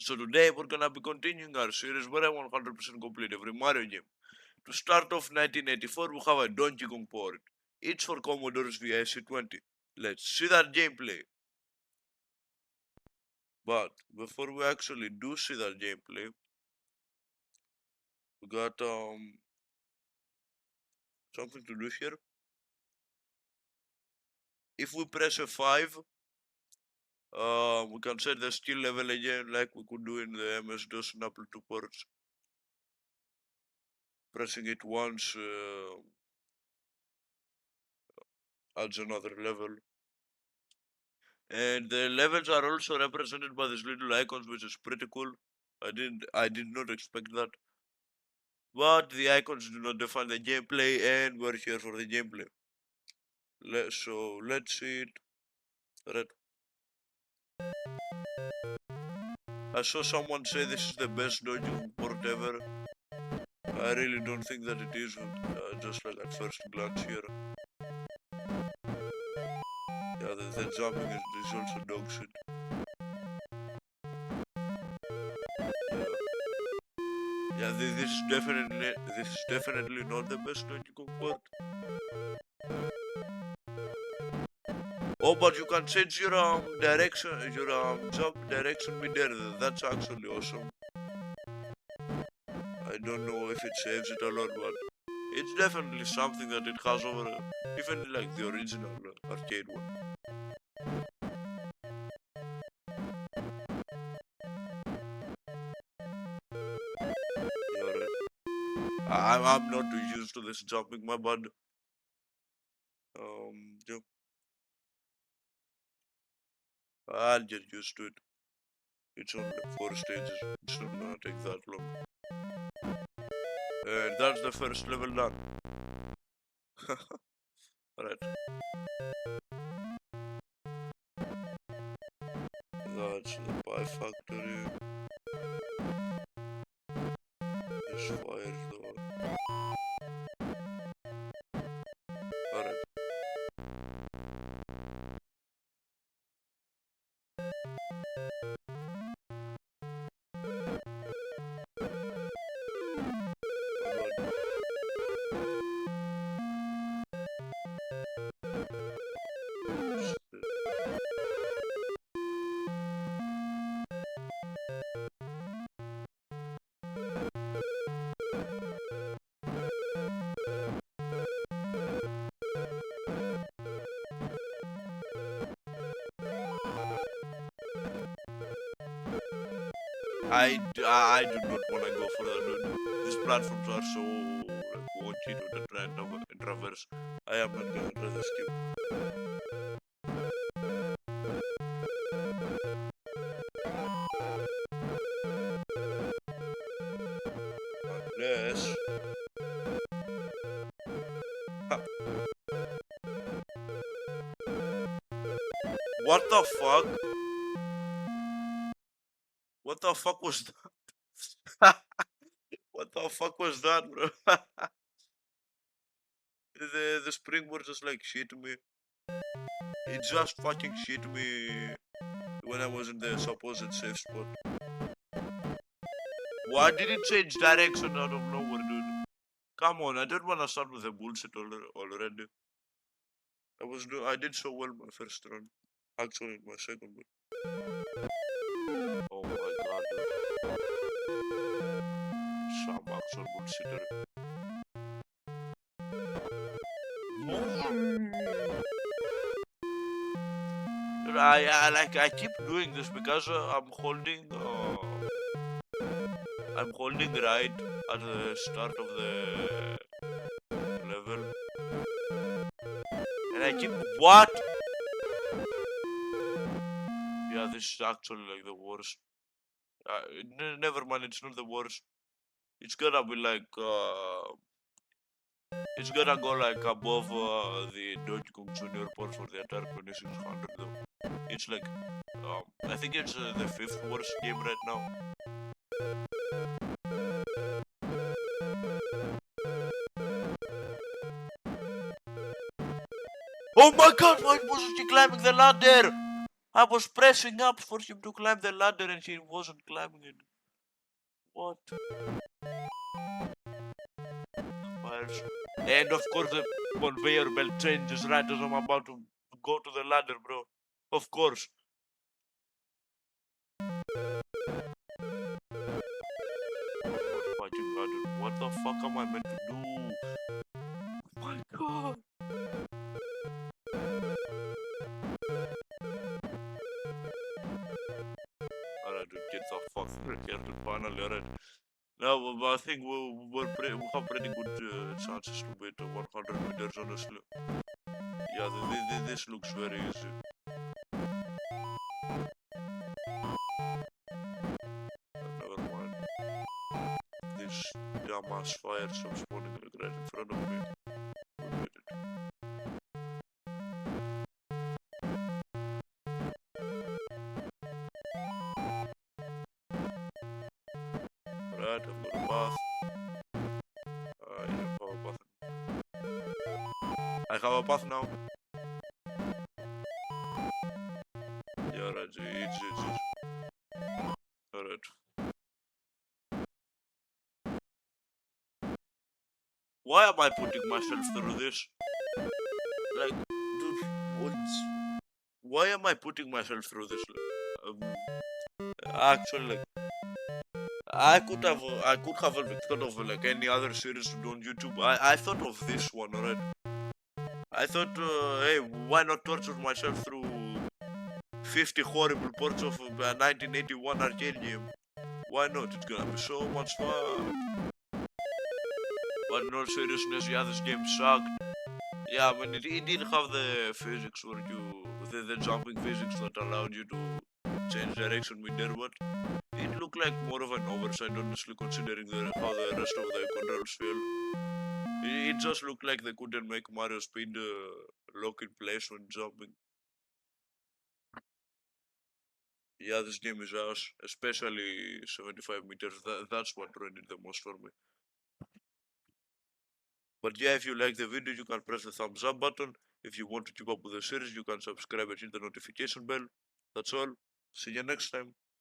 So today we're gonna be continuing our series where I 100% complete every Mario game. To start off 1984, we have a Donkey Kong port. It's for Commodore's VIC-20. Let's see that gameplay. But before we actually do see that gameplay, we got something to do here. If we press F5, we can set the skill level again like we could do in the MS-DOS and Apple II ports. Pressing it once adds another level. And the levels are also represented by these little icons, which is pretty cool. I did not expect that. But the icons do not define the gameplay, and we're here for the gameplay. So let's see it. Right. I saw someone say this is the best Donkey Kong port ever. I really don't think that it is, just like at first glance here. Yeah, the jumping is also dog shit. Yeah, this is definitely not the best Donkey Kong port. Oh, but you can change your direction, your jump direction mid-air. That's actually awesome. I don't know if it saves it a lot, but it's definitely something that it has over even like the original arcade one. You're right. I'm not too used to this jumping, my bad. Yeah. I'll get used to it. It's only 4 stages. It's not gonna take that long. And that's the first level done. Alright. That's the pie factory. This fire door. Alright. I do not want to go for that, dude. These platforms are so like wonky to try and traverse. I am not gonna try this skip. Unless... Ha. What the fuck? What the fuck was that? What the fuck was that, bro? The springboard just like shit me. It just fucking shit me when I was in the supposed safe spot. Why did it change direction out of nowhere, dude? Come on, I don't wanna start with the bullshit already. I did so well my first run. Actually, my second one. Oh my god, dude. Some actual bullshitter. Dude, I keep doing this because I'm holding right at the start of the level, and I keep what? Yeah, this is actually like the worst. Never mind, it's not the worst. It's gonna be like it's gonna go like above the Donkey Kong Junior port for the entire 2600 though. It's like I think it's the 5th worst game right now. Oh my god, why wasn't she climbing the ladder? I was pressing up for him to climb the ladder and he wasn't climbing it. What? Files. And of course the conveyor belt changes right as I'm about to go to the ladder, bro. Of course. Fucking ladder. What the fuck am I meant to do? Oh my god. Alright, dude, get the fuck through here, dude. Finally, alright. Now, I think we have pretty good chances to beat 100 meters, honestly. Yeah, this looks very easy. Never mind. This dumbass fire some spawning like right in front of me. We made it. Right, I've got a path. I don't have a path. I have a path now. Yeah, right, it's. Alright. Why am I putting myself through this? Like, dude, why am I putting myself through this? Actually, like, I could have thought of like any other series to do on YouTube. I thought of this one already. I thought, hey, why not torture myself through 50 horrible ports of a 1981 arcade game? Why not? It's gonna be so much fun. But in all seriousness, yeah, this game sucked. Yeah, I mean, it didn't have the physics where the jumping physics that allowed you to change direction mid-air, but it looked like more of an oversight, honestly, considering how the rest of the controls feel. It just looked like they couldn't make Mario speed lock in place when jumping. Yeah, this game is ass, especially 75 meters. That's what ruined it the most for me. But yeah, if you like the video, you can press the thumbs up button. If you want to keep up with the series, you can subscribe and hit the notification bell. That's all. See you next time.